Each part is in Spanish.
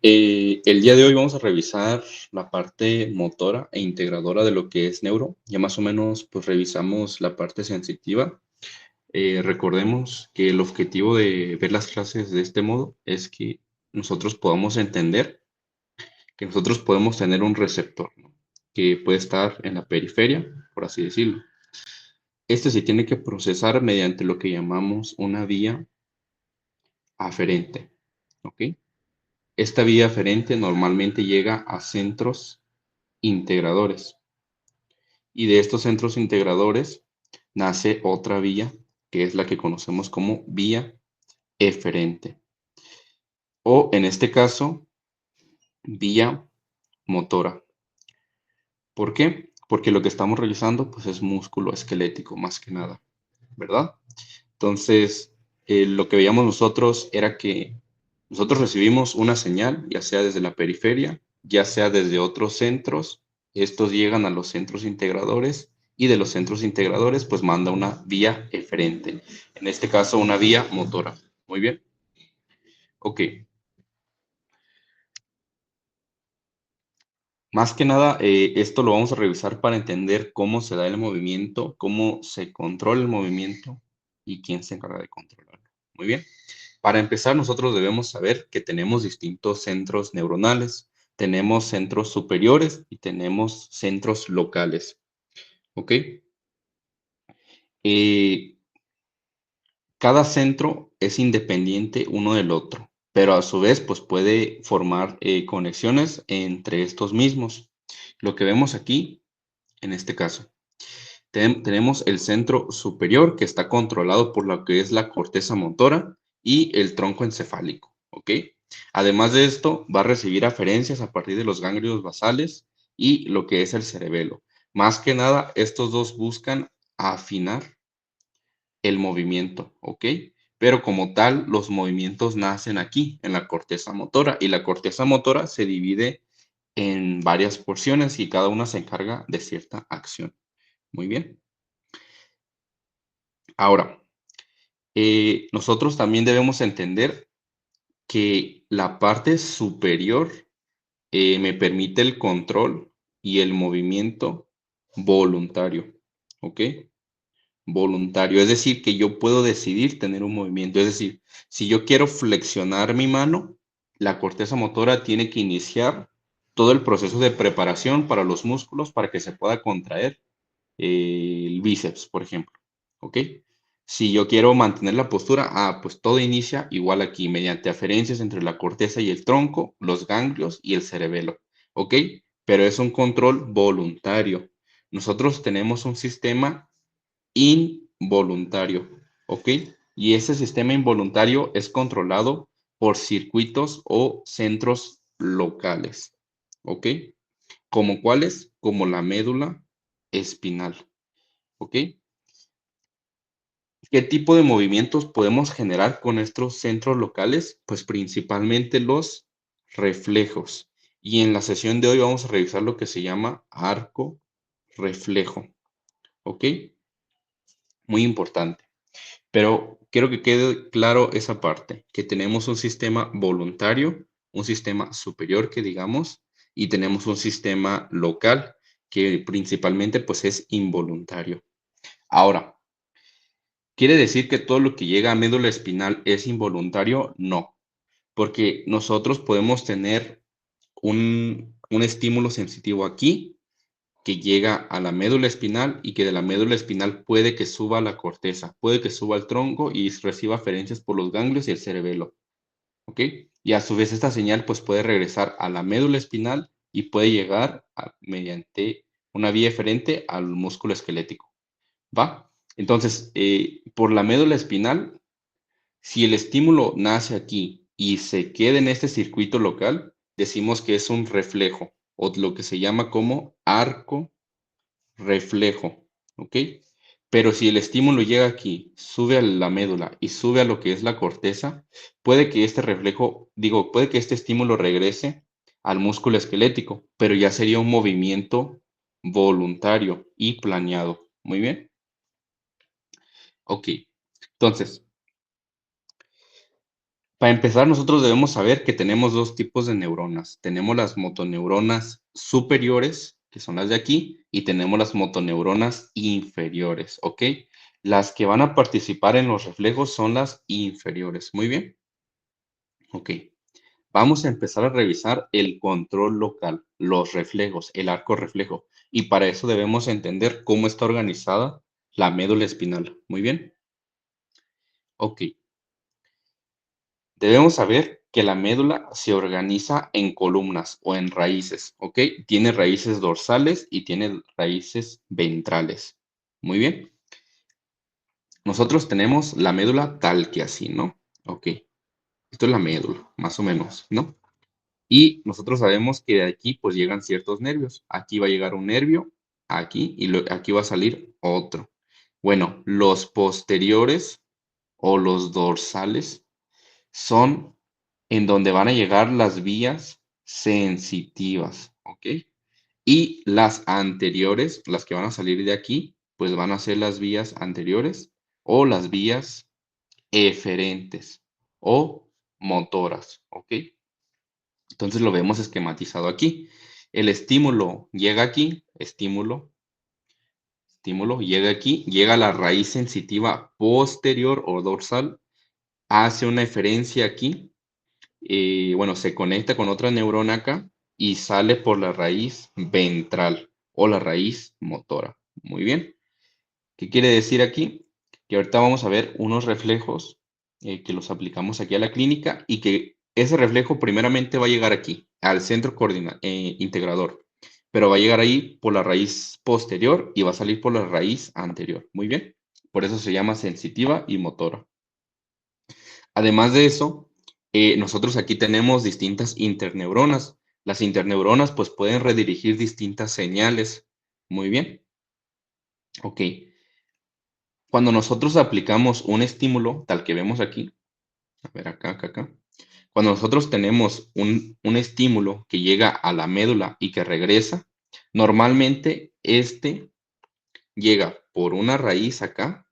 El día de hoy vamos a revisar la parte motora e integradora de lo que es neuro. Ya más o menos pues revisamos la parte sensitiva. Recordemos que el objetivo de ver las clases de este modo es que nosotros podamos entender que nosotros podemos tener un receptor, ¿no? Que puede estar en la periferia, por así decirlo. Este se tiene que procesar mediante lo que llamamos una vía aferente, ¿ok? Esta vía aferente normalmente llega a centros integradores. Y de estos centros integradores nace otra vía, que es la que conocemos como vía eferente. O en este caso, vía motora. ¿Por qué? Porque lo que estamos realizando pues, es músculo esquelético, más que nada, ¿verdad? Entonces, lo que veíamos nosotros era que nosotros recibimos una señal, ya sea desde la periferia, ya sea desde otros centros. Estos llegan a los centros integradores y de los centros integradores pues manda una vía eferente. En este caso una vía motora. Muy bien. Ok. Más que nada, esto lo vamos a revisar para entender cómo se da el movimiento, cómo se controla el movimiento y quién se encarga de controlarlo. Muy bien. Para empezar, nosotros debemos saber que tenemos distintos centros neuronales. Tenemos centros superiores y tenemos centros locales. ¿Ok? Eh, Cada centro es independiente uno del otro, pero a su vez pues puede formar conexiones entre estos mismos. Lo que vemos aquí, en este caso, tenemos el centro superior que está controlado por lo que es la corteza motora y el tronco encefálico, ¿ok? Además de esto, va a recibir aferencias a partir de los ganglios basales y lo que es el cerebelo. Más que nada, estos dos buscan afinar el movimiento, ¿ok? Pero como tal, los movimientos nacen aquí, en la corteza motora, y la corteza motora se divide en varias porciones y cada una se encarga de cierta acción. Muy bien. Ahora, nosotros también debemos entender que la parte superior me permite el control y el movimiento voluntario, ¿ok? Voluntario, es decir, que yo puedo decidir tener un movimiento, es decir, si yo quiero flexionar mi mano, la corteza motora tiene que iniciar todo el proceso de preparación para los músculos para que se pueda contraer el bíceps, por ejemplo, ¿ok? Si yo quiero mantener la postura, pues todo inicia igual aquí, mediante aferencias entre la corteza y el tronco, los ganglios y el cerebelo, ¿ok? Pero es un control voluntario. Nosotros tenemos un sistema involuntario, ¿ok? Y ese sistema involuntario es controlado por circuitos o centros locales, ¿ok? ¿Como cuáles? Como la médula espinal, ¿ok? ¿Qué tipo de movimientos podemos generar con estos centros locales? Pues principalmente los reflejos. Y en la sesión de hoy vamos a revisar lo que se llama arco reflejo, ¿ok? Muy importante. Pero quiero que quede claro esa parte, que tenemos un sistema voluntario, un sistema superior que digamos, y tenemos un sistema local que principalmente pues es involuntario. Ahora, ¿quiere decir que todo lo que llega a médula espinal es involuntario? No, porque nosotros podemos tener un estímulo sensitivo aquí que llega a la médula espinal y que de la médula espinal puede que suba a la corteza, puede que suba al tronco y reciba aferencias por los ganglios y el cerebelo, ¿ok? Y a su vez esta señal pues puede regresar a la médula espinal y puede llegar mediante una vía eferente al músculo esquelético, ¿va? Entonces, por la médula espinal, si el estímulo nace aquí y se queda en este circuito local, decimos que es un reflejo o lo que se llama como arco reflejo, ¿ok? Pero si el estímulo llega aquí, sube a la médula y sube a lo que es la corteza, puede que este reflejo, digo, puede que este estímulo regrese al músculo esquelético, pero ya sería un movimiento voluntario y planeado. Muy bien. Ok. Entonces, Para empezar, nosotros debemos saber que tenemos dos tipos de neuronas. Tenemos las motoneuronas superiores, que son las de aquí, y tenemos las motoneuronas inferiores, ¿ok? Las que van a participar en los reflejos son las inferiores. Muy bien, ok. Vamos a empezar a revisar el control local, los reflejos, el arco reflejo. Y para eso debemos entender cómo está organizada la médula espinal. Muy bien, ok. Debemos saber que la médula se organiza en columnas o en raíces, ¿ok? Tiene raíces dorsales y tiene raíces ventrales. Muy bien. Nosotros tenemos la médula tal que así, ¿no? Ok. Esto es la médula, más o menos, ¿no? Y nosotros sabemos que de aquí pues llegan ciertos nervios. Aquí va a llegar un nervio, aquí, y aquí va a salir otro. Bueno, los posteriores o los dorsales son en donde van a llegar las vías sensitivas, ¿ok? Y las anteriores, las que van a salir de aquí, pues van a ser las vías anteriores o las vías eferentes o motoras, ¿ok? Entonces lo vemos esquematizado aquí. El estímulo llega aquí, estímulo llega aquí, llega a la raíz sensitiva posterior o dorsal, hace una eferencia aquí, bueno, se conecta con otra neurona acá y sale por la raíz ventral o la raíz motora. Muy bien. ¿Qué quiere decir aquí? Que ahorita vamos a ver unos reflejos que los aplicamos aquí a la clínica y que ese reflejo primeramente va a llegar aquí, al centro integrador, pero va a llegar ahí por la raíz posterior y va a salir por la raíz anterior. Muy bien. Por eso se llama sensitiva y motora. Además de eso, nosotros aquí tenemos distintas interneuronas. Las interneuronas pues pueden redirigir distintas señales. Muy bien. Ok. Cuando nosotros aplicamos un estímulo, tal que vemos aquí, a ver acá, acá, acá. Cuando nosotros tenemos un estímulo que llega a la médula y que regresa, normalmente este llega por una raíz acá,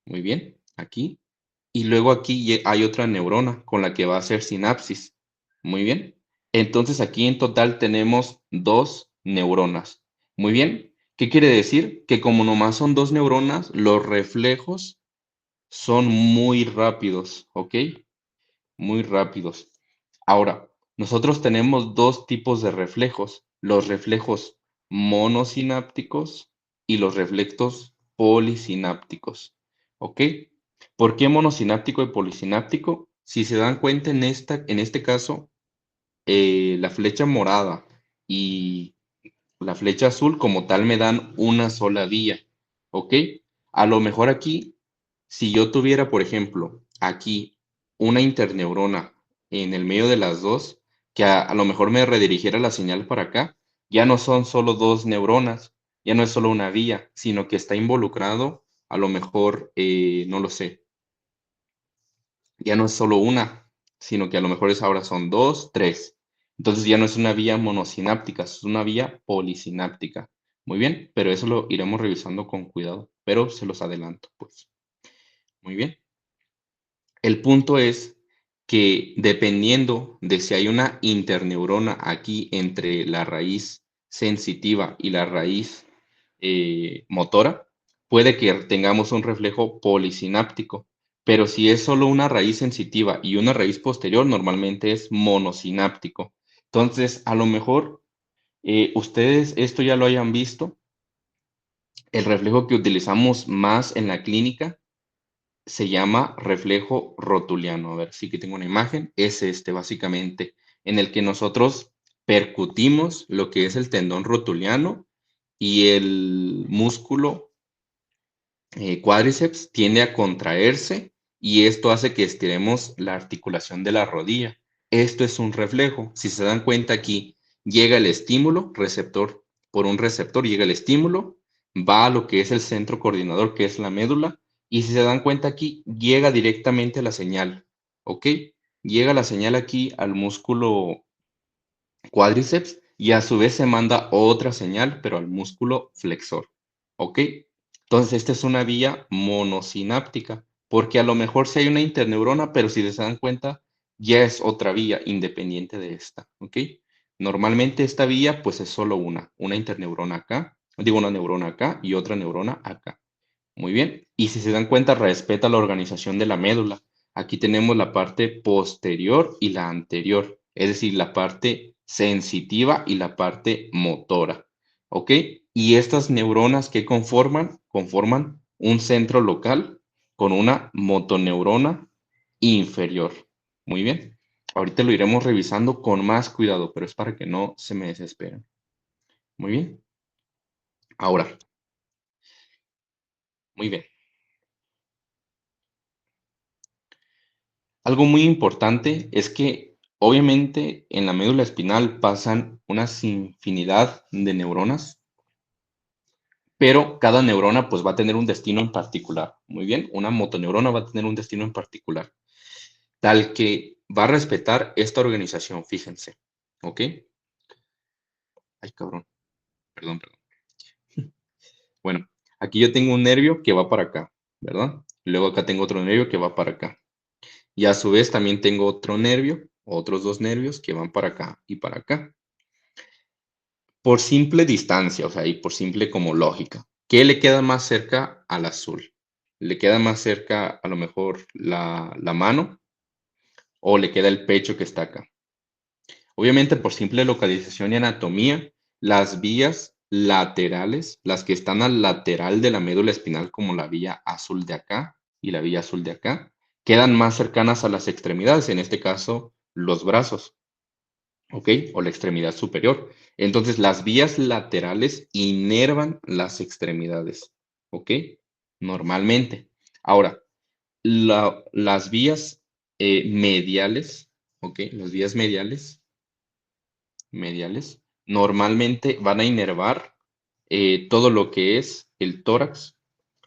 muy bien, aquí, y luego aquí hay otra neurona con la que va a hacer sinapsis. Muy bien. Entonces aquí en total tenemos dos neuronas. Muy bien. ¿Qué quiere decir? Que como nomás son dos neuronas, los reflejos son muy rápidos, ¿ok? Muy rápidos. Ahora, nosotros tenemos dos tipos de reflejos, los reflejos monosinápticos y los reflejos polisinápticos, ¿ok? ¿Por qué monosináptico y polisináptico? Si se dan cuenta en este caso, la flecha morada y la flecha azul como tal me dan una sola vía, ¿ok? A lo mejor aquí, si yo tuviera, por ejemplo, aquí una interneurona en el medio de las dos, que a lo mejor me redirigiera la señal para acá, ya no son solo dos neuronas, ya no es solo una vía, sino que está involucrado, a lo mejor, no lo sé, ya no es solo una, sino que a lo mejor ahora son dos, tres. Entonces ya no es una vía monosináptica, es una vía polisináptica. Muy bien, pero eso lo iremos revisando con cuidado, pero se los adelanto, pues. Muy bien. El punto es que dependiendo de si hay una interneurona aquí entre la raíz sensitiva y la raíz motora, puede que tengamos un reflejo polisináptico, pero si es solo una raíz sensitiva y una raíz posterior, normalmente es monosináptico. Entonces, a lo mejor ustedes esto ya lo hayan visto, el reflejo que utilizamos más en la clínica se llama reflejo rotuliano. A ver, sí que tengo una imagen. Es este, básicamente, en el que nosotros percutimos lo que es el tendón rotuliano y el músculo cuádriceps tiende a contraerse y esto hace que estiremos la articulación de la rodilla. Esto es un reflejo. Si se dan cuenta aquí, llega el estímulo, receptor, por un receptor llega el estímulo, va a lo que es el centro coordinador, que es la médula, y si se dan cuenta aquí, llega directamente la señal, ¿ok? Llega la señal aquí al músculo cuádriceps y a su vez se manda otra señal, pero al músculo flexor, ¿ok? Entonces, esta es una vía monosináptica, porque a lo mejor sí hay una interneurona, pero si se dan cuenta, ya es otra vía independiente de esta, ¿ok? Normalmente esta vía, pues es solo una interneurona acá, digo una neurona acá y otra neurona acá. Muy bien. Y si se dan cuenta, respeta la organización de la médula. Aquí tenemos la parte posterior y la anterior, es decir, la parte sensitiva y la parte motora. ¿Ok? Y estas neuronas que conforman un centro local con una motoneurona inferior. Muy bien. Ahorita lo iremos revisando con más cuidado, pero es para que no se me desesperen. Muy bien. Ahora, muy bien. Algo muy importante es que obviamente en la médula espinal pasan una infinidad de neuronas, pero cada neurona pues va a tener un destino en particular. Muy bien, una motoneurona va a tener un destino en particular, tal que va a respetar esta organización, fíjense. ¿Ok? Ay, cabrón, perdón. Bueno, aquí yo tengo un nervio que va para acá, ¿verdad? Luego acá tengo otro nervio que va para acá. Y a su vez también tengo otro nervio, otros dos nervios que van para acá y para acá. Por simple distancia, o sea, y por simple como lógica. ¿Qué le queda más cerca al azul? ¿Le queda más cerca a lo mejor la mano o le queda el pecho que está acá? Obviamente, por simple localización y anatomía, las vías laterales, las que están al lateral de la médula espinal, como la vía azul de acá y la vía azul de acá, quedan más cercanas a las extremidades, en este caso, los brazos. ¿Ok? O la extremidad superior. Entonces, las vías laterales inervan las extremidades, ¿ok? Normalmente. Ahora, las vías mediales, ¿ok? Las vías mediales, normalmente van a inervar todo lo que es el tórax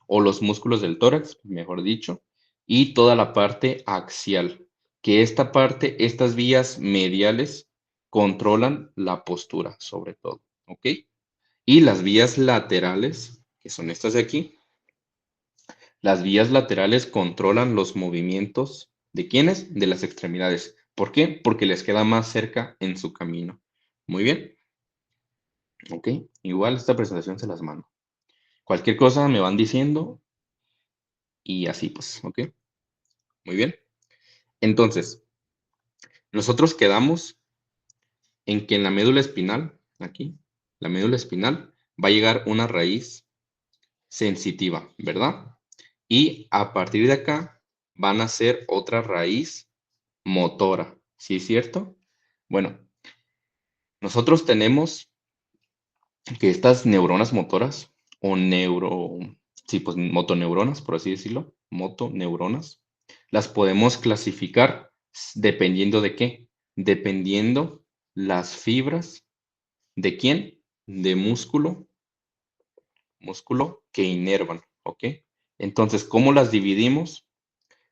o los músculos del tórax, mejor dicho, y toda la parte axial, que esta parte, estas vías mediales controlan la postura, sobre todo, ¿ok? Y las vías laterales, que son estas de aquí, las vías laterales controlan los movimientos ¿de quiénes? De las extremidades. ¿Por qué? Porque les queda más cerca en su camino. Muy bien, ¿ok? Igual esta presentación se las mando. Cualquier cosa me van diciendo y así pues, ¿ok? Muy bien. Entonces, nosotros quedamos en que en la médula espinal, aquí, la médula espinal, va a llegar una raíz sensitiva, ¿verdad? Y a partir de acá van a ser otra raíz motora, ¿sí es cierto? Bueno, nosotros tenemos que estas neuronas motoras o sí, pues motoneuronas, por así decirlo, motoneuronas, las podemos clasificar dependiendo de qué, dependiendo las fibras de quién, de músculo que inervan, ¿ok? Entonces, ¿cómo las dividimos?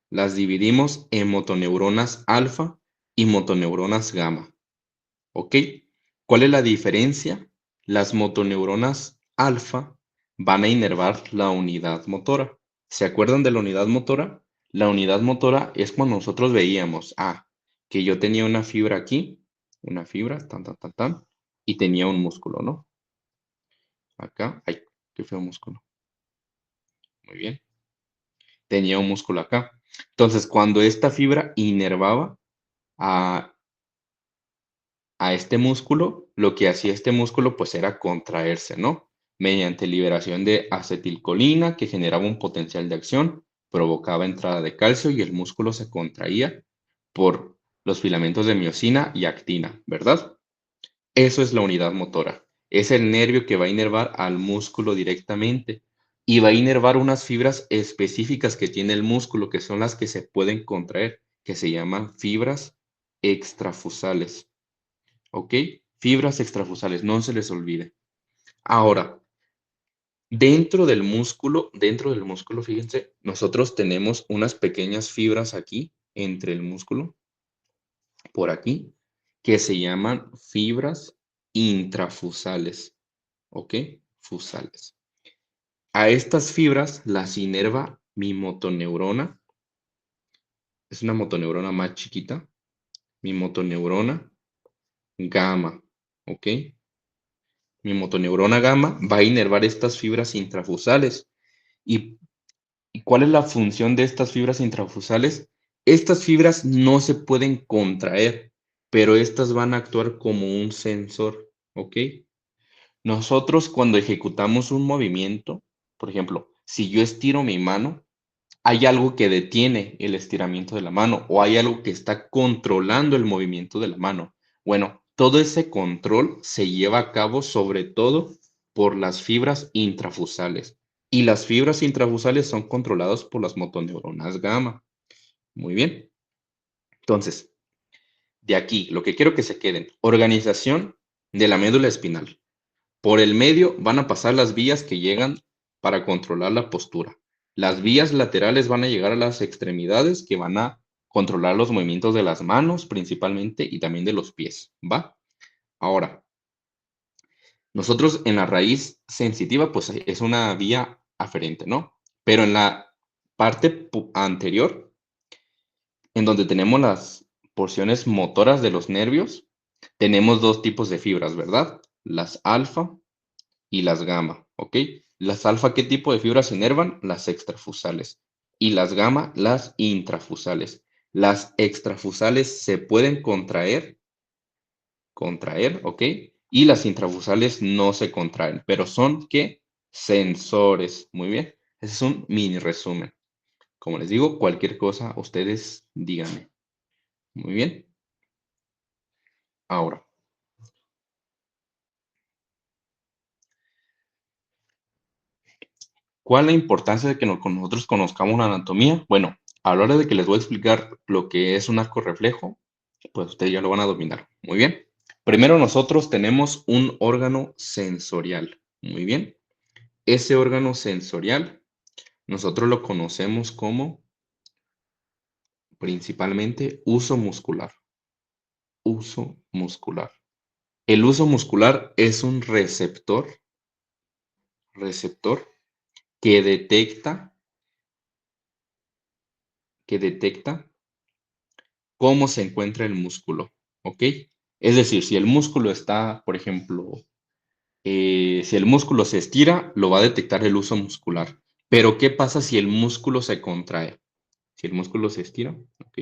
Las dividimos en motoneuronas alfa y motoneuronas gamma. ¿Ok? ¿Cuál es la diferencia? Las motoneuronas alfa van a inervar la unidad motora. ¿Se acuerdan de la unidad motora? La unidad motora es cuando nosotros veíamos, que yo tenía una fibra aquí, una fibra, y tenía un músculo, ¿no? Acá, ay, qué feo músculo. Muy bien. Tenía un músculo acá. Entonces, cuando esta fibra inervaba a este músculo, lo que hacía este músculo pues era contraerse, ¿no? Mediante liberación de acetilcolina que generaba un potencial de acción, provocaba entrada de calcio y el músculo se contraía por los filamentos de miosina y actina, ¿verdad? Eso es la unidad motora. Es el nervio que va a inervar al músculo directamente y va a inervar unas fibras específicas que tiene el músculo, que son las que se pueden contraer, que se llaman fibras extrafusales. ¿Ok? Fibras extrafusales, no se les olvide. Ahora, dentro del músculo, fíjense, nosotros tenemos unas pequeñas fibras aquí, entre el músculo, por aquí, que se llaman fibras intrafusales. ¿Ok? Fusales. A estas fibras las inerva mi motoneurona, es una motoneurona más chiquita, mi motoneurona gamma, ¿ok? Mi motoneurona gamma va a inervar estas fibras intrafusales. ¿Y, y cuál es la función de estas fibras intrafusales? Estas fibras no se pueden contraer, pero estas van a actuar como un sensor, ¿ok? Nosotros cuando ejecutamos un movimiento, por ejemplo, si yo estiro mi mano, hay algo que detiene el estiramiento de la mano o hay algo que está controlando el movimiento de la mano. Bueno, todo ese control se lleva a cabo sobre todo por las fibras intrafusales. Y las fibras intrafusales son controladas por las motoneuronas gamma. Muy bien. Entonces, de aquí, lo que quiero que se queden, organización de la médula espinal. Por el medio van a pasar las vías que llegan para controlar la postura. Las vías laterales van a llegar a las extremidades que van a controlar los movimientos de las manos principalmente y también de los pies, ¿va? Ahora, nosotros en la raíz sensitiva pues es una vía aferente, ¿no? Pero en la parte anterior, en donde tenemos las porciones motoras de los nervios, tenemos dos tipos de fibras, ¿verdad? Las alfa y las gamma, ¿ok? Las alfa, ¿qué tipo de fibras se inervan? Las extrafusales. Y las gamma, las intrafusales. Las extrafusales se pueden contraer, ¿ok? Y las intrafusales no se contraen, pero son, ¿qué? Sensores. Muy bien. Ese es un mini resumen. Como les digo, cualquier cosa, ustedes díganme. Muy bien. Ahora, ¿cuál es la importancia de que nosotros conozcamos la anatomía? Bueno, a la hora de que les voy a explicar lo que es un arco reflejo, pues ustedes ya lo van a dominar. Muy bien. Primero nosotros tenemos un órgano sensorial. Muy bien. Ese órgano sensorial nosotros lo conocemos como principalmente uso muscular. Uso muscular. El uso muscular es un receptor que detecta cómo se encuentra el músculo, ¿ok? Es decir, si el músculo está, por ejemplo, si el músculo se estira, lo va a detectar el uso muscular. Pero, ¿qué pasa si el músculo se contrae? Si el músculo se estira, ¿ok?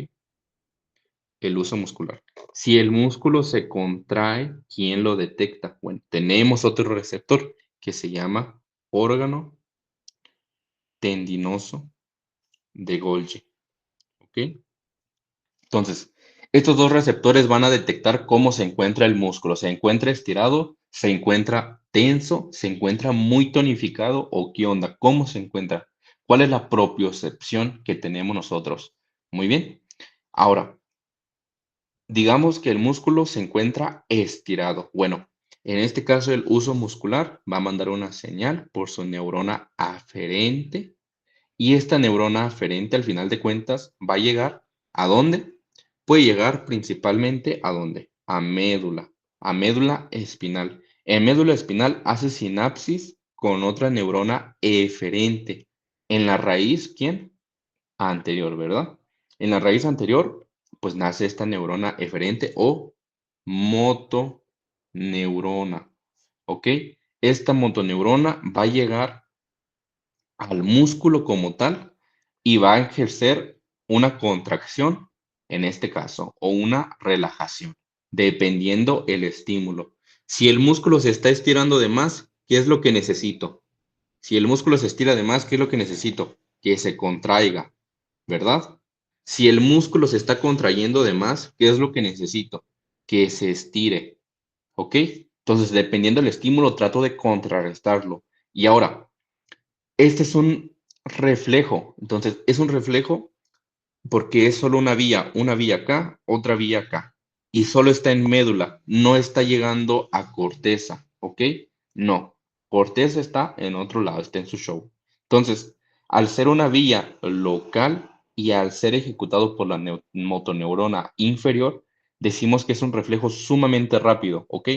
El uso muscular. Si el músculo se contrae, ¿quién lo detecta? Bueno, tenemos otro receptor que se llama órgano tendinoso de Golgi, ¿ok? Entonces, estos dos receptores van a detectar cómo se encuentra el músculo. ¿Se encuentra estirado? ¿Se encuentra tenso? ¿Se encuentra muy tonificado? ¿O qué onda? ¿Cómo se encuentra? ¿Cuál es la propiocepción que tenemos nosotros? Muy bien. Ahora, digamos que el músculo se encuentra estirado. Bueno, en este caso el uso muscular va a mandar una señal por su neurona aferente y esta neurona aferente, al final de cuentas, va a llegar ¿a dónde? Puede llegar principalmente ¿a dónde? A médula espinal. En médula espinal hace sinapsis con otra neurona eferente. En la raíz, ¿quién? Anterior, ¿verdad? En la raíz anterior, pues nace esta neurona eferente o motoneurona. ¿Ok? Esta motoneurona va a llegar al músculo como tal y va a ejercer una contracción, en este caso, o una relajación, dependiendo el estímulo. Si el músculo se está estirando de más, ¿qué es lo que necesito? Si el músculo se estira de más, ¿qué es lo que necesito? Que se contraiga, ¿verdad? Si el músculo se está contrayendo de más, ¿qué es lo que necesito? Que se estire, ¿ok? Entonces, dependiendo del estímulo, trato de contrarrestarlo. Y ahora, este es un reflejo. Entonces, es un reflejo porque es solo una vía acá, otra vía acá. Y solo está en médula, no está llegando a corteza, ¿ok? No, corteza está en otro lado, está en su show. Entonces, al ser una vía local y al ser ejecutado por la motoneurona inferior, decimos que es un reflejo sumamente rápido, ¿ok?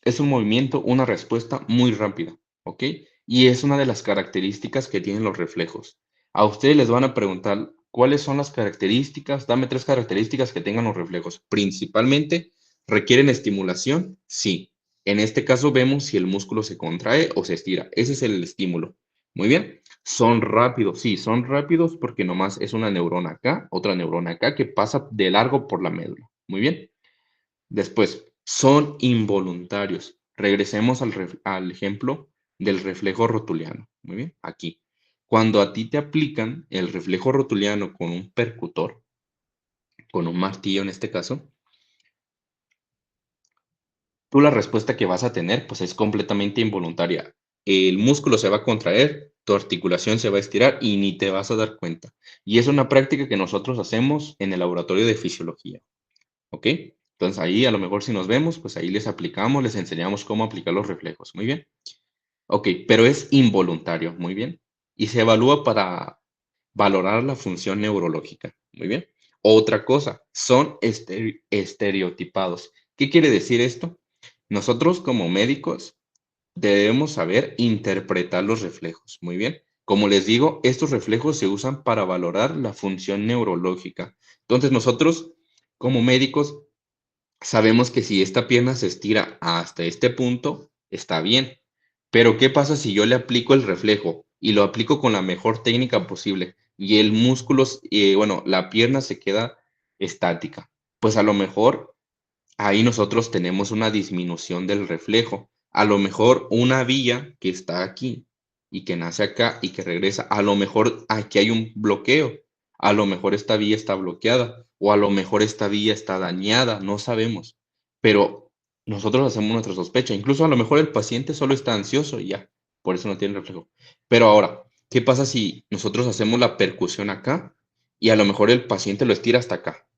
Es un movimiento, una respuesta muy rápida, ¿ok? Y es una de las características que tienen los reflejos. A ustedes les van a preguntar ¿Cuáles son las características? Dame 3 características que tengan los reflejos. Principalmente, ¿requieren estimulación? Sí. En este caso vemos si el músculo se contrae o se estira. Ese es el estímulo. Muy bien. ¿Son rápidos? Sí, son rápidos porque nomás es una neurona acá, otra neurona acá que pasa de largo por la médula. Muy bien. Después, son involuntarios. Regresemos al ejemplo del reflejo rotuliano. Muy bien, aquí. Cuando a ti te aplican el reflejo rotuliano con un percutor, con un martillo en este caso, tú la respuesta que vas a tener pues es completamente involuntaria. El músculo se va a contraer, tu articulación se va a estirar y ni te vas a dar cuenta. Y es una práctica que nosotros hacemos en el laboratorio de fisiología. ¿Ok? Entonces ahí a lo mejor si nos vemos, pues ahí les aplicamos, les enseñamos cómo aplicar los reflejos. Muy bien. Ok, pero es involuntario. Muy bien. Y se evalúa para valorar la función neurológica. Muy bien. Otra cosa, son estereotipados. ¿Qué quiere decir esto? Nosotros como médicos debemos saber interpretar los reflejos. Muy bien. Como les digo, estos reflejos se usan para valorar la función neurológica. Entonces nosotros como médicos sabemos que si esta pierna se estira hasta este punto, está bien. Pero ¿qué pasa si yo le aplico el reflejo y lo aplico con la mejor técnica posible y el músculo, bueno, la pierna se queda estática? Pues a lo mejor ahí nosotros tenemos una disminución del reflejo. A lo mejor una vía que está aquí y que nace acá y que regresa, a lo mejor aquí hay un bloqueo. A lo mejor esta vía está bloqueada o a lo mejor esta vía está dañada, no sabemos. Pero nosotros hacemos nuestra sospecha. Incluso a lo mejor el paciente solo está ansioso y ya, por eso no tiene reflejo. Pero ahora, ¿qué pasa si nosotros hacemos la percusión acá y a lo mejor el paciente lo estira hasta acá?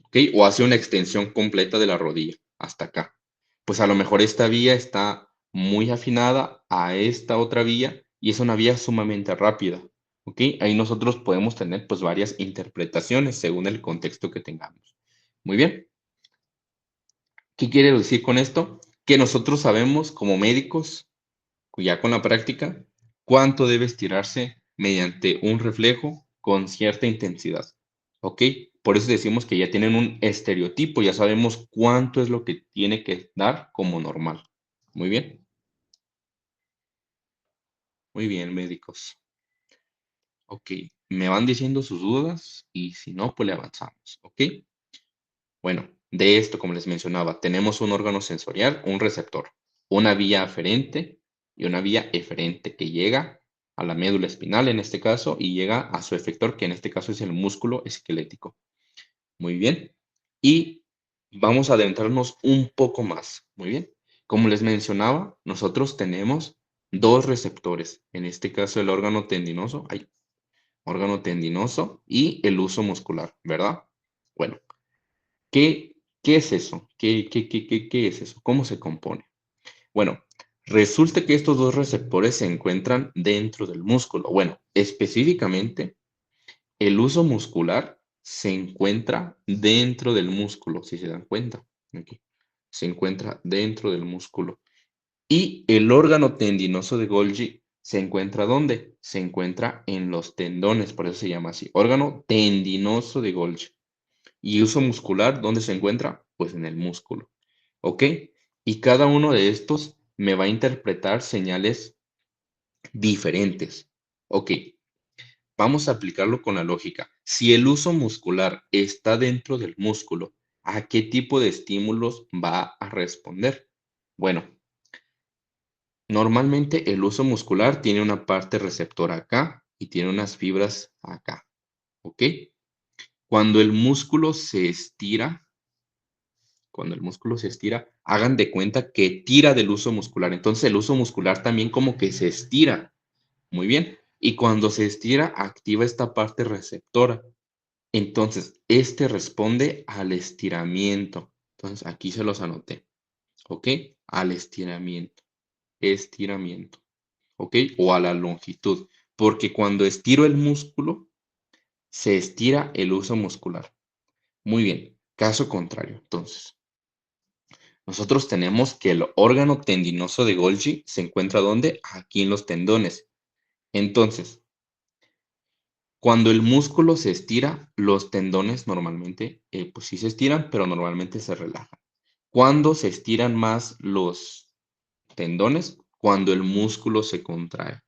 ¿Ok? O hace una extensión completa de la rodilla hasta acá. Pues a lo mejor esta vía está muy afinada a esta otra vía y es una vía sumamente rápida. ¿Ok? Ahí nosotros podemos tener pues varias interpretaciones según el contexto que tengamos. Muy bien. ¿Qué quiere decir con esto? Que nosotros sabemos como médicos, ya con la práctica, cuánto debe estirarse mediante un reflejo con cierta intensidad. ¿Ok? Por eso decimos que ya tienen un estereotipo, ya sabemos cuánto es lo que tiene que dar como normal. Muy bien, muy bien, médicos. Ok, me van diciendo sus dudas y si no, pues le avanzamos. ¿Ok? Bueno, de esto, como les mencionaba, tenemos un órgano sensorial, un receptor, una vía aferente y una vía eferente que llega a la médula espinal en este caso y llega a su efector, que en este caso es el músculo esquelético. Muy bien. Y vamos a adentrarnos un poco más. Muy bien. Como les mencionaba, nosotros tenemos dos receptores. En este caso, el órgano tendinoso y el uso muscular, ¿verdad? Bueno, ¿qué es eso? ¿Qué es eso? ¿Cómo se compone? Bueno, resulta que estos dos receptores se encuentran dentro del músculo. Bueno, específicamente el uso muscular se encuentra dentro del músculo, si se dan cuenta. Aquí. Se encuentra dentro del músculo. Y el órgano tendinoso de Golgi se encuentra ¿dónde? Se encuentra en los tendones, por eso se llama así. Órgano tendinoso de Golgi. Y uso muscular, ¿dónde se encuentra? Pues en el músculo. ¿Ok? Y cada uno de estos me va a interpretar señales diferentes. Ok, vamos a aplicarlo con la lógica. Si el uso muscular está dentro del músculo, ¿a qué tipo de estímulos va a responder? Bueno, normalmente el uso muscular tiene una parte receptora acá y tiene unas fibras acá. ¿Ok? Cuando el músculo se estira, cuando el músculo se estira, hagan de cuenta que tira del uso muscular. Entonces el uso muscular también como que se estira. Muy bien. Y cuando se estira, activa esta parte receptora. Entonces, este responde al estiramiento. Entonces, aquí se los anoté. ¿Ok? Al estiramiento. Estiramiento. ¿Ok? O a la longitud. Porque cuando estiro el músculo, se estira el uso muscular. Muy bien. Caso contrario. Entonces, nosotros tenemos que el órgano tendinoso de Golgi se encuentra ¿dónde? Aquí en los tendones. Entonces, Cuando el músculo se estira, los tendones normalmente, pues sí se estiran, pero normalmente se relajan. ¿Cuándo se estiran más los tendones? Cuando el músculo se contrae.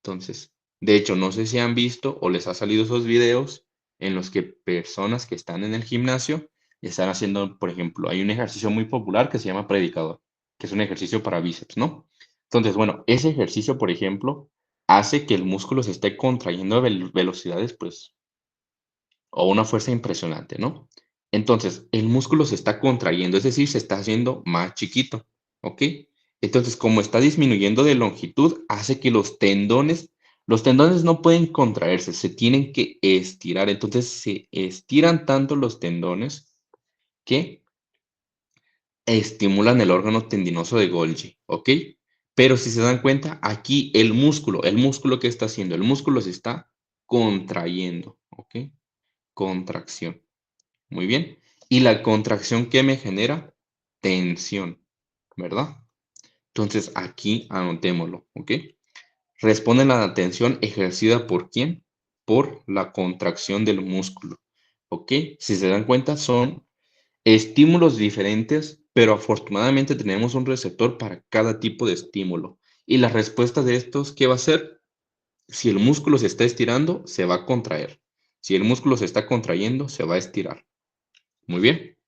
Entonces, de hecho, no sé si han visto o les ha salido esos videos en los que personas que están en el gimnasio están haciendo, por ejemplo, hay un ejercicio muy popular que se llama predicador, que es un ejercicio para bíceps, ¿no? Entonces, bueno, ese ejercicio, por ejemplo, hace que el músculo se esté contrayendo a velocidades, pues, o una fuerza impresionante, ¿no? Entonces, el músculo se está contrayendo, es decir, se está haciendo más chiquito, ¿ok? Entonces, como está disminuyendo de longitud, hace que los tendones no pueden contraerse, se tienen que estirar. Entonces, se estiran tanto los tendones que estimulan el órgano tendinoso de Golgi, ¿ok? Pero si se dan cuenta, aquí el músculo que está haciendo, el músculo se está contrayendo, ¿ok? Contracción. Muy bien. ¿Y la contracción qué me genera? Tensión, ¿verdad? Entonces aquí anotémoslo, ¿ok? Responde la tensión ejercida por quién? Por la contracción del músculo, ¿ok? Si se dan cuenta, son estímulos diferentes, pero afortunadamente tenemos un receptor para cada tipo de estímulo. Y la respuesta de estos, ¿qué va a ser? Si el músculo se está estirando, se va a contraer. Si el músculo se está contrayendo, se va a estirar. Muy bien.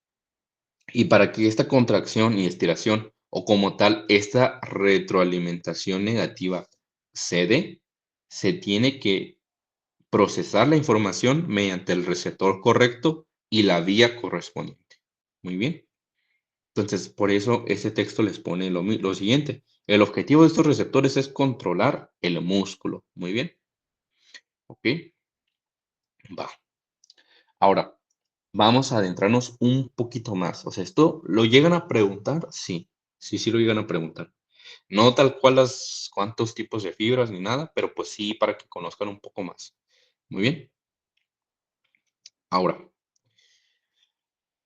Y para que esta contracción y estiración, o como tal, esta retroalimentación negativa se dé, se tiene que procesar la información mediante el receptor correcto y la vía correspondiente. Muy bien. Entonces, por eso este texto les pone lo siguiente. El objetivo de estos receptores es controlar el músculo. Muy bien. Ok. Va. Ahora, vamos a adentrarnos un poquito más. O sea, ¿esto lo llegan a preguntar? Sí, sí lo llegan a preguntar. No tal cual las cuántos tipos de fibras ni nada, pero pues sí para que conozcan un poco más. Muy bien. Ahora,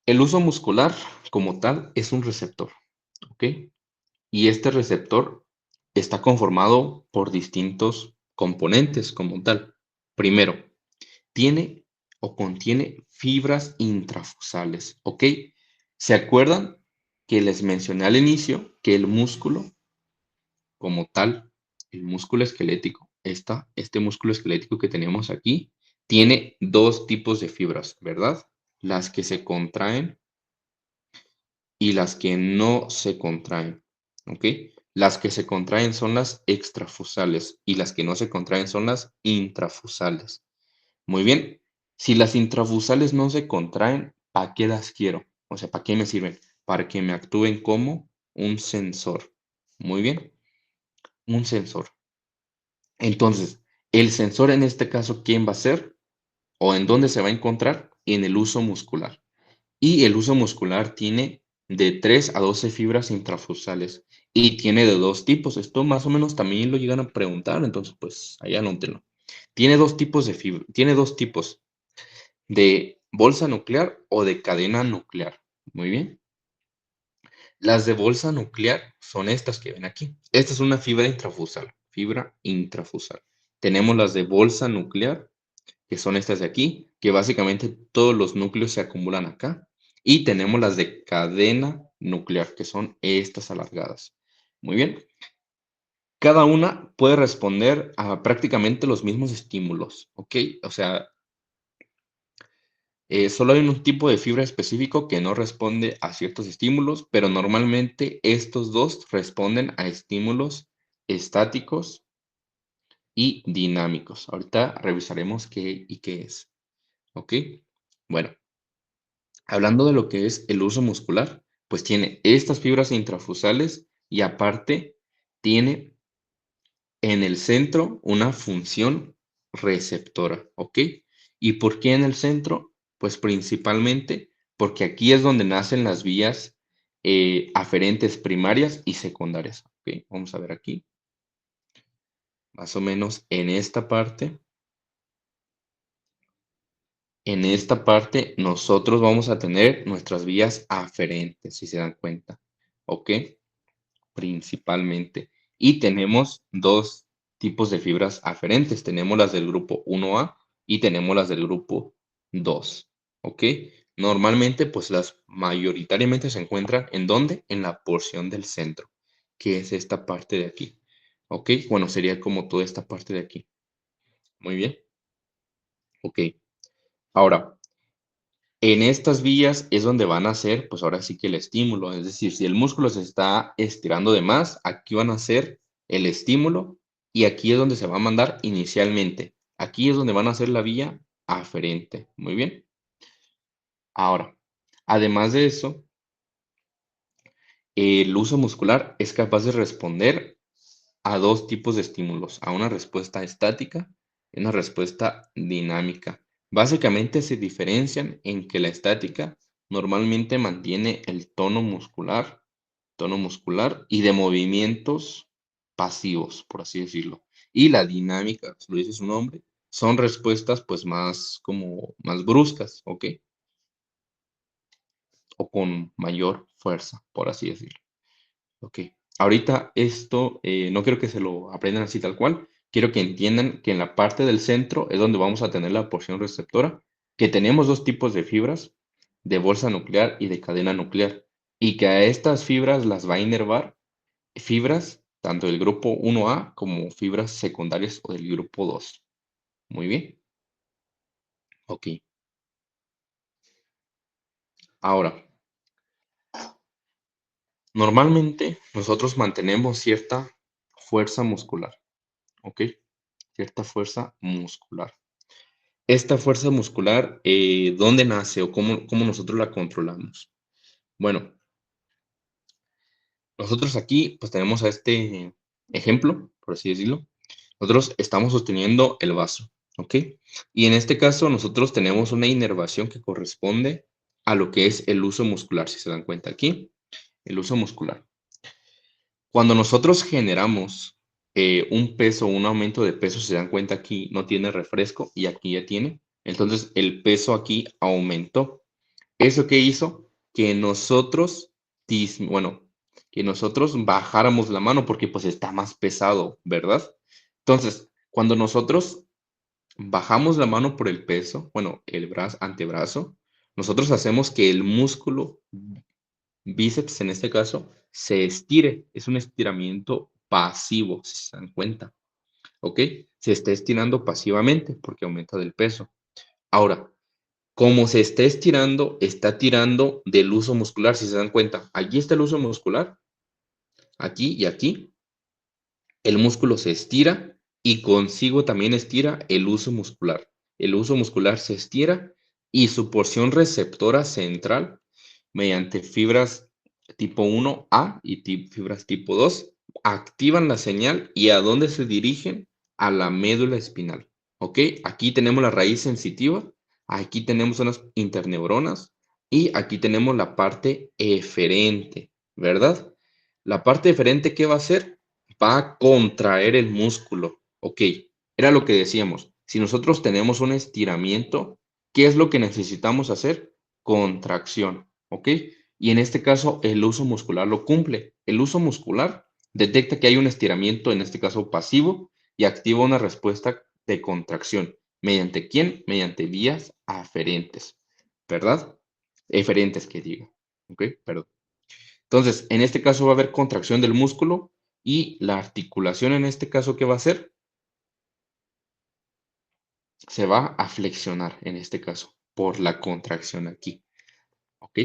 el uso muscular como tal es un receptor, ¿ok? Y este receptor está conformado por distintos componentes como tal. Primero, tiene o contiene fibras intrafusales, ¿ok? ¿Se acuerdan que les mencioné al inicio que el músculo como tal, el músculo esquelético, este músculo esquelético que tenemos aquí, tiene dos tipos de fibras, ¿verdad? Las que se contraen y las que no se contraen, ¿ok? Las que se contraen son las extrafusales y las que no se contraen son las intrafusales. Muy bien, si las intrafusales no se contraen, ¿para qué las quiero? O sea, ¿para qué me sirven? Para que me actúen como un sensor. Muy bien, un sensor. Entonces, el sensor en este caso, ¿quién va a ser? ¿O en dónde se va a encontrar? En el uso muscular. Y el uso muscular tiene de 3 a 12 fibras intrafusales y tiene de dos tipos. Esto más o menos también lo llegan a preguntar, entonces pues ahí anótenlo. Tiene dos tipos de fibra, tiene dos tipos de bolsa nuclear o de cadena nuclear. Muy bien. Las de bolsa nuclear son estas que ven aquí. Esta es una fibra intrafusal, fibra intrafusal. Tenemos las de bolsa nuclear, que son estas de aquí, que básicamente todos los núcleos se acumulan acá. Y tenemos las de cadena nuclear, que son estas alargadas. Muy bien. Cada una puede responder a prácticamente los mismos estímulos, ¿ok? O sea, solo hay un tipo de fibra específico que no responde a ciertos estímulos, pero normalmente estos dos responden a estímulos estáticos y dinámicos. Ahorita revisaremos qué y qué es. ¿Ok? Bueno, hablando de lo que es el uso muscular, pues tiene estas fibras intrafusales y aparte tiene en el centro una función receptora, ¿ok? ¿Y por qué en el centro? Pues principalmente porque aquí es donde nacen las vías aferentes primarias y secundarias, ¿ok? Vamos a ver aquí, más o menos en esta parte nosotros vamos a tener nuestras vías aferentes, si se dan cuenta, ¿ok? Principalmente. Y tenemos dos tipos de fibras aferentes. Tenemos las del grupo 1A y tenemos las del grupo 2, ¿ok? Normalmente, pues las mayoritariamente se encuentran ¿en dónde? En la porción del centro, que es esta parte de aquí, ¿ok? Bueno, sería como toda esta parte de aquí. Muy bien, ok. Ahora, en estas vías es donde van a hacer, pues ahora sí que el estímulo, es decir, si el músculo se está estirando de más, aquí van a hacer el estímulo y aquí es donde se va a mandar inicialmente. Aquí es donde van a hacer la vía aferente. Muy bien. Ahora, además de eso, el uso muscular es capaz de responder a dos tipos de estímulos, a una respuesta estática y una respuesta dinámica. Básicamente se diferencian en que la estática normalmente mantiene el tono muscular y de movimientos pasivos, por así decirlo. Y la dinámica, se lo dice su nombre, son respuestas pues más como más bruscas, ¿ok? O con mayor fuerza, por así decirlo. Ok, ahorita esto no quiero que se lo aprendan así tal cual. Quiero que entiendan que en la parte del centro es donde vamos a tener la porción receptora, que tenemos dos tipos de fibras, de bolsa nuclear y de cadena nuclear, y que a estas fibras las va a inervar fibras tanto del grupo 1A como fibras secundarias o del grupo 2. Muy bien, ok. Ahora, normalmente nosotros mantenemos cierta fuerza muscular, ¿ok? Cierta fuerza muscular. Esta fuerza muscular, ¿dónde nace o cómo nosotros la controlamos? Bueno, nosotros aquí, pues tenemos a este ejemplo, por así decirlo. Nosotros estamos sosteniendo el vaso, ¿ok? Y en este caso, nosotros tenemos una inervación que corresponde a lo que es el uso muscular, si se dan cuenta aquí, el uso muscular. Cuando nosotros generamos un peso, un aumento de peso, si se dan cuenta aquí no tiene refresco y aquí ya tiene. Entonces el peso aquí aumentó. ¿Eso qué hizo? Que nosotros, bueno, que nosotros bajáramos la mano porque pues está más pesado, ¿verdad? Entonces, cuando nosotros bajamos la mano por el peso, bueno, el brazo, antebrazo, nosotros hacemos que el músculo bíceps en este caso se estire. Es un estiramiento pasivo, si se dan cuenta, ¿ok? Se está estirando pasivamente porque aumenta del peso. Ahora, como se está estirando, está tirando del uso muscular, si se dan cuenta. Aquí está el uso muscular, aquí y aquí. El músculo se estira y consigo también estira el uso muscular. El uso muscular se estira y su porción receptora central, mediante fibras tipo 1A y fibras tipo 2, activan la señal y ¿a dónde se dirigen? A la médula espinal. ¿Ok? Aquí tenemos la raíz sensitiva, aquí tenemos unas interneuronas y aquí tenemos la parte eferente, ¿verdad? La parte eferente, ¿qué va a hacer? Va a contraer el músculo. Ok, era lo que decíamos. Si nosotros tenemos un estiramiento, ¿qué es lo que necesitamos hacer? Contracción. ¿Ok? Y en este caso, el uso muscular lo cumple. El uso muscular detecta que hay un estiramiento, en este caso pasivo, y activa una respuesta de contracción. ¿Mediante quién? Mediante vías aferentes. ¿Verdad? Eferentes que diga. ¿Ok? Perdón. Entonces, en este caso va a haber contracción del músculo y la articulación en este caso, ¿qué va a hacer? Se va a flexionar en este caso por la contracción aquí, ¿ok?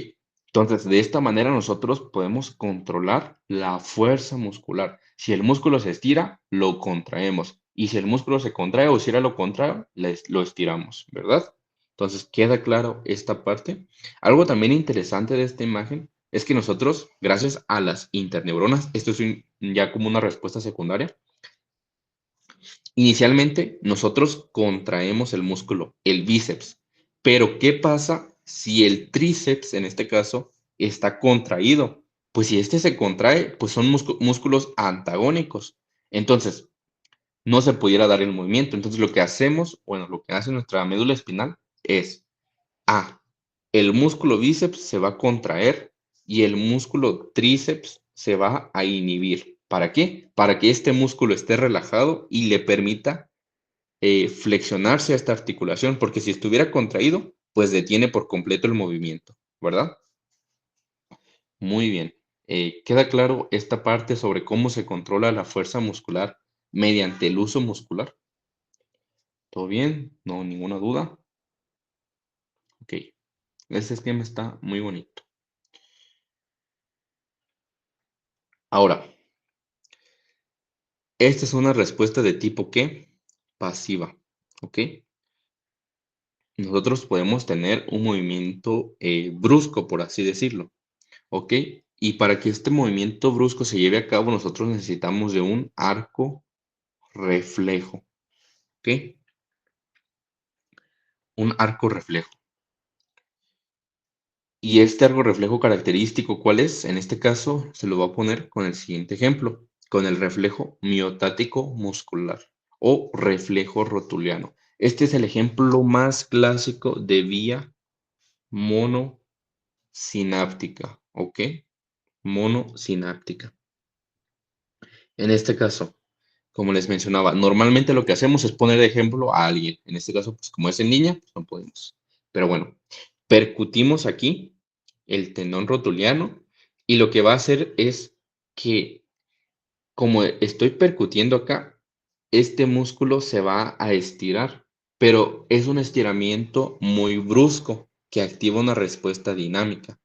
Entonces, de esta manera nosotros podemos controlar la fuerza muscular. Si el músculo se estira, lo contraemos. Y si el músculo se contrae o si era lo contrario, lo estiramos, ¿verdad? Entonces, ¿queda claro esta parte? Algo también interesante de esta imagen es que nosotros, gracias a las interneuronas, esto es ya como una respuesta secundaria, inicialmente nosotros contraemos el músculo, el bíceps, pero ¿qué pasa si el tríceps, en este caso, está contraído? Pues si este se contrae, pues son músculos antagónicos. Entonces, no se pudiera dar el movimiento. Entonces, lo que hacemos, bueno, lo que hace nuestra médula espinal es, el músculo bíceps se va a contraer y el músculo tríceps se va a inhibir. ¿Para qué? Para que este músculo esté relajado y le permita flexionarse a esta articulación, porque si estuviera contraído, pues detiene por completo el movimiento, ¿verdad? Muy bien. ¿Queda claro esta parte sobre cómo se controla la fuerza muscular mediante el uso muscular? ¿Todo bien? ¿No ninguna duda? Ok. Este esquema está muy bonito. Ahora, esta es una respuesta de tipo ¿qué? Pasiva. ¿Ok? Nosotros podemos tener un movimiento brusco, por así decirlo. ¿Ok? Y para que este movimiento brusco se lleve a cabo, nosotros necesitamos de un arco reflejo. ¿Ok? Un arco reflejo. Y este arco reflejo característico, ¿cuál es? En este caso, se lo voy a poner con el siguiente ejemplo, con el reflejo miotático muscular o reflejo rotuliano. Este es el ejemplo más clásico de vía monosináptica, ¿ok? Monosináptica. En este caso, como les mencionaba, normalmente lo que hacemos es poner de ejemplo a alguien. En este caso, pues como es en línea, pues no podemos. Pero bueno, percutimos aquí el tendón rotuliano y lo que va a hacer es que, como estoy percutiendo acá, este músculo se va a estirar, pero es un estiramiento muy brusco que activa una respuesta dinámica.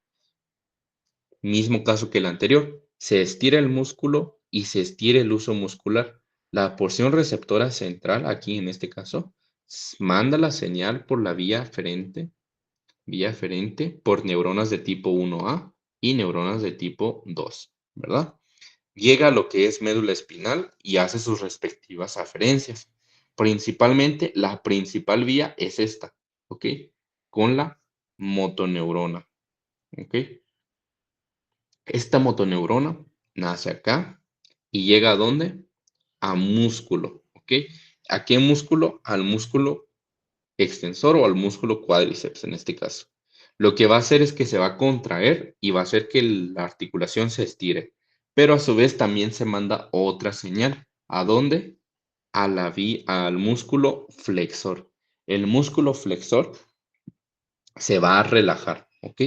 Mismo caso que el anterior, se estira el músculo y se estira el uso muscular. La porción receptora central, aquí en este caso, manda la señal por la vía aferente por neuronas de tipo 1A y neuronas de tipo 2, ¿verdad? Llega a lo que es médula espinal y hace sus respectivas aferencias. Principalmente, la principal vía es esta, ¿ok? Con la motoneurona, ¿ok? Esta motoneurona nace acá y llega ¿a dónde? A músculo, ¿ok? ¿A qué músculo? Al músculo extensor o al músculo cuádriceps en este caso. Lo que va a hacer es que se va a contraer y va a hacer que la articulación se estire, pero a su vez también se manda otra señal. ¿A dónde? Al músculo flexor. El músculo flexor se va a relajar, ¿ok?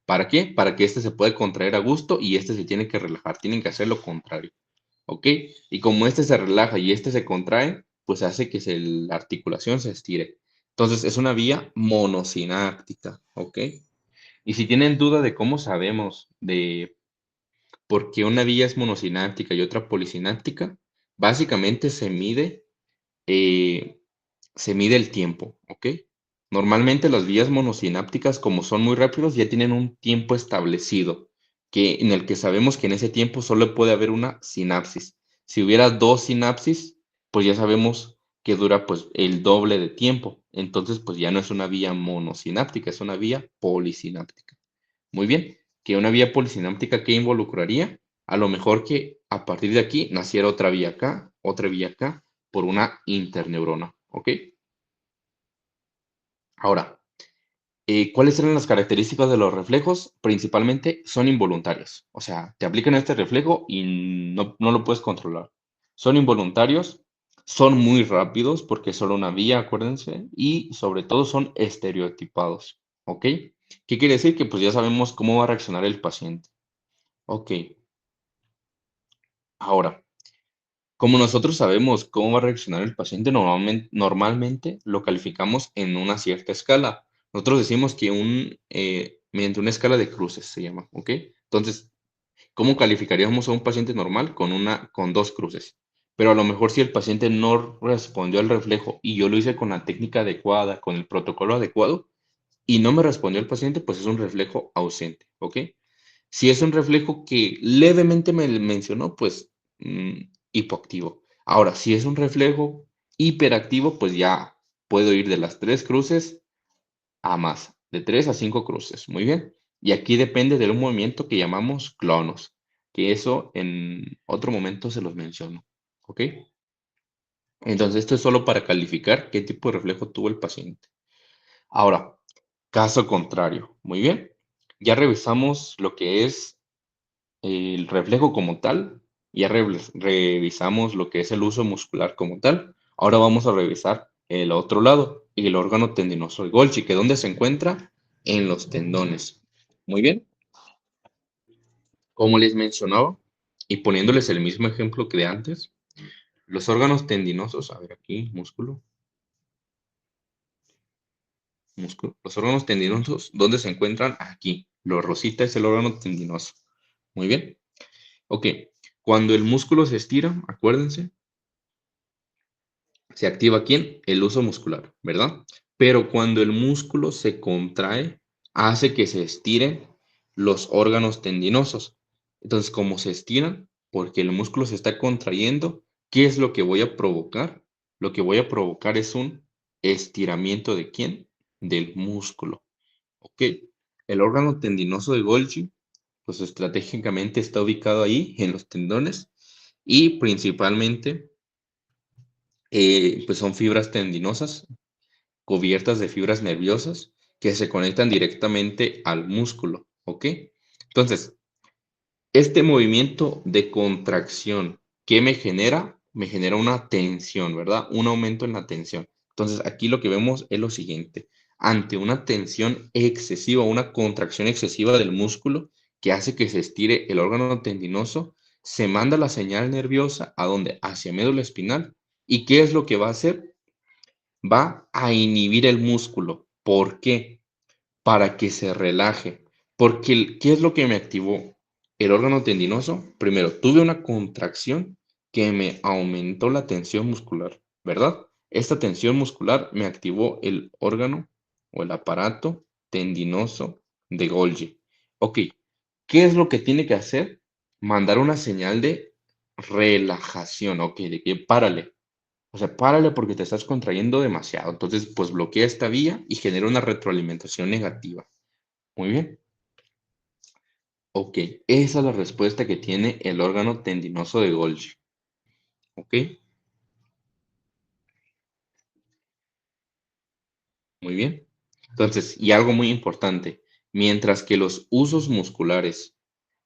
¿Para qué? Para que este se pueda contraer a gusto y este se tiene que relajar, tienen que hacer lo contrario, ¿ok? Y como este se relaja y este se contrae, pues hace que la articulación se estire. Entonces es una vía monosináptica, ¿ok? Y si tienen duda de cómo sabemos de por qué una vía es monosináptica y otra polisináptica, básicamente eh, se mide el tiempo, ¿ok? Normalmente las vías monosinápticas, como son muy rápidos, ya tienen un tiempo establecido, en el que sabemos que en ese tiempo solo puede haber una sinapsis. Si hubiera dos sinapsis, pues ya sabemos que dura pues el doble de tiempo. Entonces, pues ya no es una vía monosináptica, es una vía polisináptica. Muy bien, que una vía polisináptica, ¿qué involucraría? A lo mejor que a partir de aquí naciera otra vía acá, por una interneurona, ¿ok? Ahora, ¿cuáles eran las características de los reflejos? Principalmente son involuntarios. O sea, te aplican este reflejo y no lo puedes controlar. Son involuntarios, son muy rápidos porque es solo una vía, acuérdense, y sobre todo son estereotipados. ¿Ok? ¿Qué quiere decir? Que pues ya sabemos cómo va a reaccionar el paciente. Ok, ahora, como nosotros sabemos cómo va a reaccionar el paciente, normalmente lo calificamos en una cierta escala. Nosotros decimos que mediante una escala de cruces se llama, ¿ok? Entonces, ¿cómo calificaríamos a un paciente normal? Con dos cruces. Pero a lo mejor si el paciente no respondió al reflejo y yo lo hice con la técnica adecuada, con el protocolo adecuado, y no me respondió el paciente, pues es un reflejo ausente, ¿ok? Si es un reflejo que levemente me mencionó, pues hipoactivo. Ahora, si es un reflejo hiperactivo, pues ya puedo ir de las tres cruces a más, de 3 a 5 cruces. Muy bien. Y aquí depende de un movimiento que llamamos clonos, que eso en otro momento se los menciono. ¿Ok? Entonces, esto es solo para calificar qué tipo de reflejo tuvo el paciente. Ahora, caso contrario. Muy bien. Ya revisamos lo que es el reflejo como tal, ya revisamos lo que es el uso muscular como tal. Ahora vamos a revisar el otro lado, y el órgano tendinoso de Golgi, que ¿dónde se encuentra? En los tendones. Muy bien. Como les mencionaba, y poniéndoles el mismo ejemplo que de antes, los órganos tendinosos, a ver aquí, músculo. Los órganos tendinosos, ¿dónde se encuentran? Aquí. Lo rosita es el órgano tendinoso. Muy bien. Ok. Cuando el músculo se estira, acuérdense, se activa ¿quién? El uso muscular, ¿verdad? Pero cuando el músculo se contrae, hace que se estiren los órganos tendinosos. Entonces, como se estiran, porque el músculo se está contrayendo, ¿qué es lo que voy a provocar? Lo que voy a provocar es un estiramiento de ¿quién? Del músculo. Ok. El órgano tendinoso de Golgi, pues estratégicamente está ubicado ahí en los tendones y principalmente pues son fibras tendinosas cubiertas de fibras nerviosas que se conectan directamente al músculo, ¿ok? Entonces, este movimiento de contracción, ¿qué me genera? Me genera una tensión, ¿verdad? Un aumento en la tensión. Entonces, aquí lo que vemos es lo siguiente. Ante una tensión excesiva, una contracción excesiva del músculo que hace que se estire el órgano tendinoso, se manda la señal nerviosa ¿a dónde? Hacia médula espinal. ¿Y qué es lo que va a hacer? Va a inhibir el músculo. ¿Por qué? Para que se relaje. Porque, ¿qué es lo que me activó? El órgano tendinoso. Primero, tuve una contracción que me aumentó la tensión muscular, ¿verdad? Esta tensión muscular me activó el órgano o el aparato tendinoso de Golgi. Ok, ¿qué es lo que tiene que hacer? Mandar una señal de relajación, ok, de que párale. O sea, párale porque te estás contrayendo demasiado. Entonces, pues bloquea esta vía y genera una retroalimentación negativa. Muy bien. Ok, esa es la respuesta que tiene el órgano tendinoso de Golgi. Ok, muy bien. Entonces, y algo muy importante, mientras que los usos musculares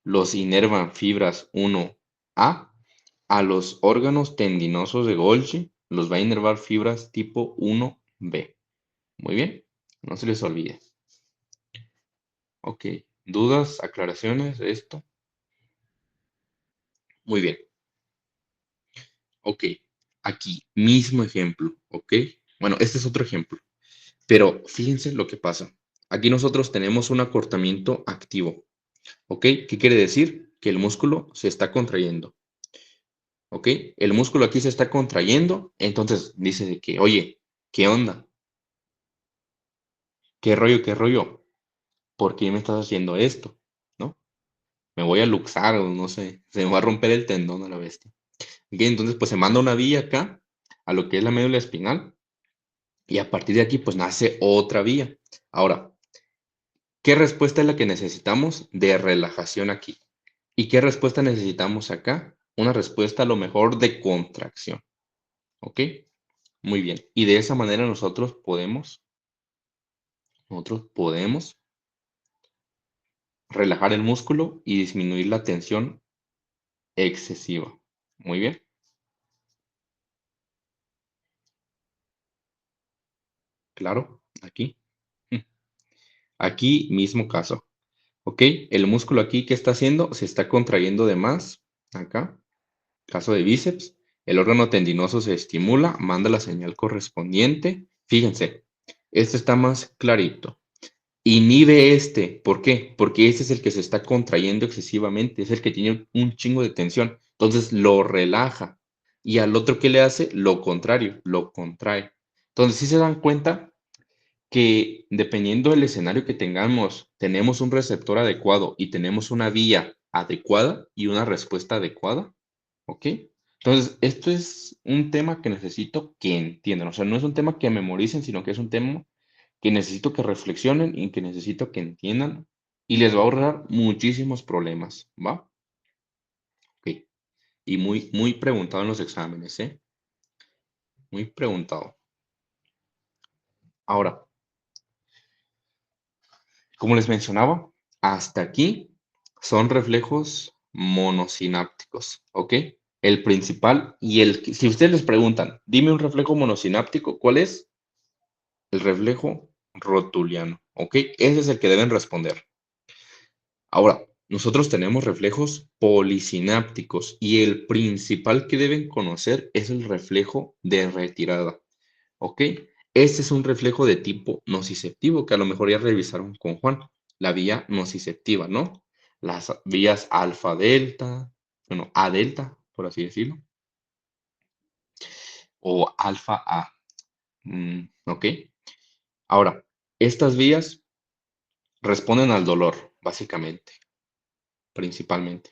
los inervan fibras 1A, a los órganos tendinosos de Golgi los va a inervar fibras tipo 1B. Muy bien, no se les olvide. Ok, ¿dudas, aclaraciones de esto? Muy bien. Ok, aquí, mismo ejemplo, ¿ok? Bueno, este es otro ejemplo, pero fíjense lo que pasa. Aquí nosotros tenemos un acortamiento activo, ¿ok? ¿Qué quiere decir? Que el músculo se está contrayendo, ¿ok? El músculo aquí se está contrayendo, entonces dice de que, oye, ¿qué onda? ¿Qué rollo, qué rollo? ¿Por qué me estás haciendo esto? ¿No? Me voy a luxar o no sé, se me va a romper el tendón a la bestia. ¿Ok? Entonces, pues se manda una vía acá a lo que es la médula espinal. Y a partir de aquí, pues nace otra vía. Ahora, ¿qué respuesta es la que necesitamos de relajación aquí? ¿Y qué respuesta necesitamos acá? Una respuesta a lo mejor de contracción. ¿Ok? Muy bien. Y de esa manera nosotros podemos relajar el músculo y disminuir la tensión excesiva. Muy bien. Claro. Aquí. Aquí mismo caso. ¿Ok? El músculo aquí, ¿qué está haciendo? Se está contrayendo de más. Acá. Caso de bíceps, el órgano tendinoso se estimula, manda la señal correspondiente. Fíjense, este está más clarito. Inhibe este. ¿Por qué? Porque este es el que se está contrayendo excesivamente, es el que tiene un chingo de tensión. Entonces lo relaja. Y al otro, ¿qué le hace? Lo contrario, lo contrae. Entonces, si se dan cuenta que dependiendo del escenario que tengamos, tenemos un receptor adecuado y tenemos una vía adecuada y una respuesta adecuada. ¿Ok? Entonces, esto es un tema que necesito que entiendan. O sea, no es un tema que memoricen, sino que es un tema que necesito que reflexionen y que necesito que entiendan y les va a ahorrar muchísimos problemas, ¿va? Ok. Y muy, muy preguntado en los exámenes, ¿eh? Muy preguntado. Ahora, como les mencionaba, hasta aquí son reflejos monosinápticos, ¿ok? el principal y si ustedes les preguntan, dime un reflejo monosináptico, ¿cuál es? El reflejo rotuliano, ¿ok? Ese es el que deben responder. Ahora, nosotros tenemos reflejos polisinápticos y el principal que deben conocer es el reflejo de retirada, ¿ok? Este es un reflejo de tipo nociceptivo que a lo mejor ya revisaron con Juan, la vía nociceptiva, ¿no? Las vías alfa-delta, bueno, A-delta, por así decirlo, o alfa-A, ¿ok? Ahora, estas vías responden al dolor, básicamente, principalmente.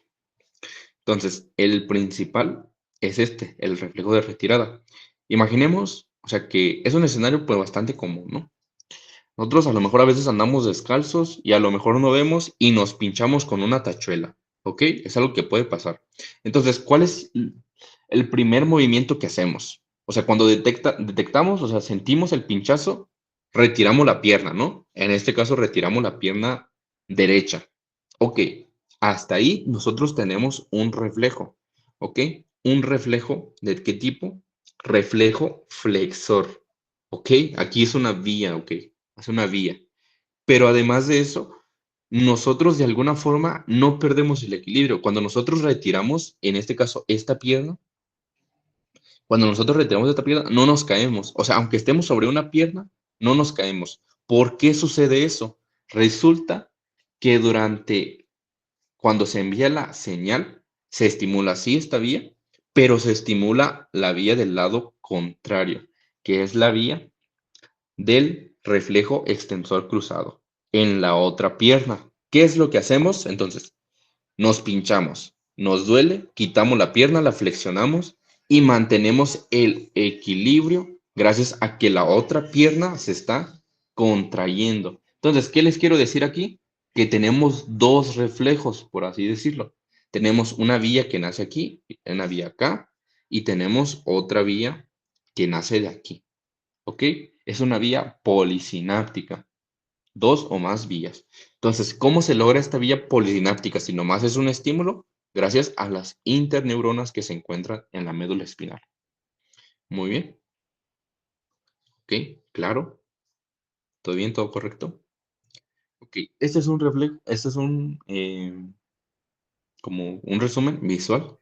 Entonces, el principal es este, el reflejo de retirada. Imaginemos, o sea, que es un escenario pues bastante común, ¿no? Nosotros a lo mejor a veces andamos descalzos y a lo mejor no vemos y nos pinchamos con una tachuela, ¿ok? Es algo que puede pasar. Entonces, ¿cuál es el primer movimiento que hacemos? O sea, cuando detectamos, o sea, sentimos el pinchazo, retiramos la pierna, ¿no? En este caso, retiramos la pierna derecha. Ok, hasta ahí nosotros tenemos un reflejo, ¿ok? Un reflejo ¿de qué tipo? Reflejo flexor, ¿ok? Aquí es una vía, ¿ok? Es una vía. Pero además de eso, nosotros de alguna forma no perdemos el equilibrio. Cuando nosotros retiramos, en este caso, esta pierna, cuando nosotros retiramos esta pierna, no nos caemos. O sea, aunque estemos sobre una pierna, no nos caemos. ¿Por qué sucede eso? Resulta que cuando se envía la señal, se estimula sí esta vía, pero se estimula la vía del lado contrario, que es la vía del reflejo extensor cruzado en la otra pierna. ¿Qué es lo que hacemos? Entonces, nos pinchamos, nos duele, quitamos la pierna, la flexionamos y mantenemos el equilibrio gracias a que la otra pierna se está contrayendo. Entonces, ¿qué les quiero decir aquí? Que tenemos dos reflejos, por así decirlo. Tenemos una vía que nace aquí, una vía acá, y tenemos otra vía que nace de aquí. ¿Ok? Es una vía polisináptica, dos o más vías. Entonces, ¿cómo se logra esta vía polisináptica si nomás es un estímulo? Gracias a las interneuronas que se encuentran en la médula espinal. Muy bien. ¿Ok? ¿Claro? ¿Todo bien? ¿Todo correcto? Ok. Este es un reflejo, este es como un resumen visual.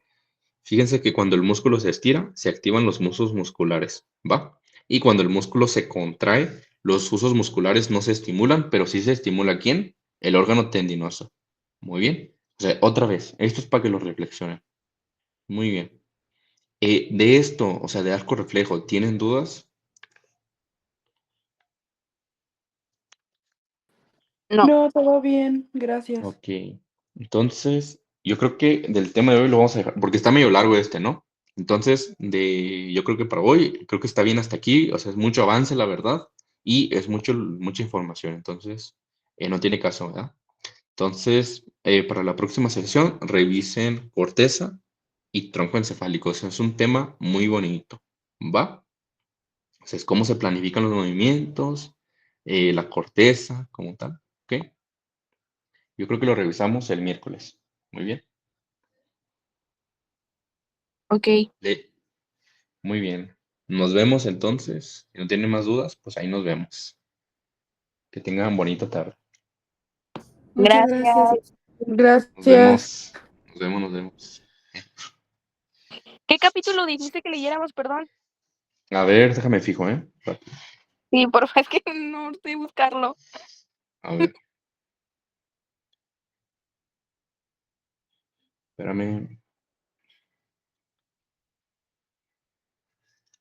Fíjense que cuando el músculo se estira, se activan los músculos musculares, ¿va? Y cuando el músculo se contrae, los usos musculares no se estimulan, pero sí se estimula ¿quién? El órgano tendinoso. Muy bien. O sea, otra vez, esto es para que lo reflexionen. Muy bien. De esto, o sea, de arco reflejo, ¿tienen dudas? No. No, todo bien, gracias. Ok. Entonces, yo creo que del tema de hoy lo vamos a dejar, porque está medio largo este, ¿no? Entonces, yo creo que para hoy, creo que está bien hasta aquí, o sea, es mucho avance, la verdad, y es mucha información, entonces, no tiene caso, ¿verdad? Entonces, para la próxima sesión, revisen corteza y tronco encefálico, o sea, es un tema muy bonito, ¿va? O sea, es cómo se planifican los movimientos, la corteza, como tal, ¿ok? Yo creo que lo revisamos el miércoles. Muy bien. Ok. Muy bien. Nos vemos entonces. Si no tienen más dudas, pues ahí nos vemos. Que tengan bonita tarde. Muchas gracias. Gracias. Nos Gracias. vemos. Nos vemos, nos vemos. ¿Qué capítulo dijiste que leyéramos, perdón? A ver, déjame fijo, ¿eh? Rápido. Sí, por favor, es que no sé buscarlo. A ver, espérame.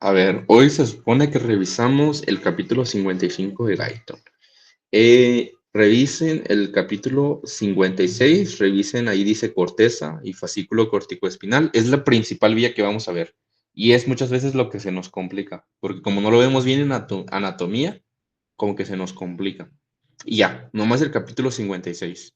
A ver, hoy se supone que revisamos el capítulo 55 de Dayton. Revisen el capítulo 56, revisen, ahí dice corteza y fascículo corticoespinal. Es la principal vía que vamos a ver. Y es muchas veces lo que se nos complica, porque como no lo vemos bien en anatomía, como que se nos complica. Y ya, nomás el capítulo 56.